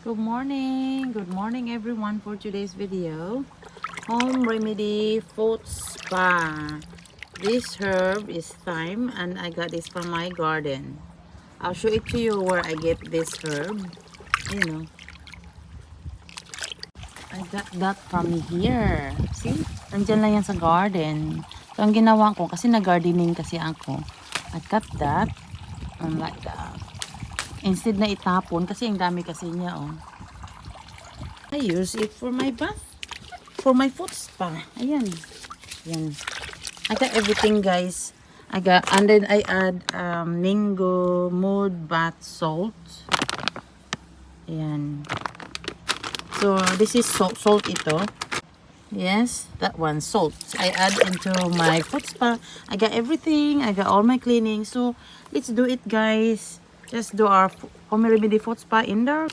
Good morning everyone for today's video. Home remedy foot spa. This herb is thyme and I got this from my garden. I'll show it to you where I get this herb. You know, I got that from here. See? Nandyan lang yan sa garden. So ang ginawa ko, kasi nag-gardening kasi ako, I cut that and like that. Instead na itapon, kasi ang dami kasi niya, oh. I use it for my bath. For my foot spa. Ayan. Ayan. I got everything, guys. And then I add mango mud bath salt. Ayan. So, this is salt ito. Yes, that one, salt. I add into my foot spa. I got everything. I got all my cleaning. So, let's do it, guys. Just do our home remedy foot spa in there.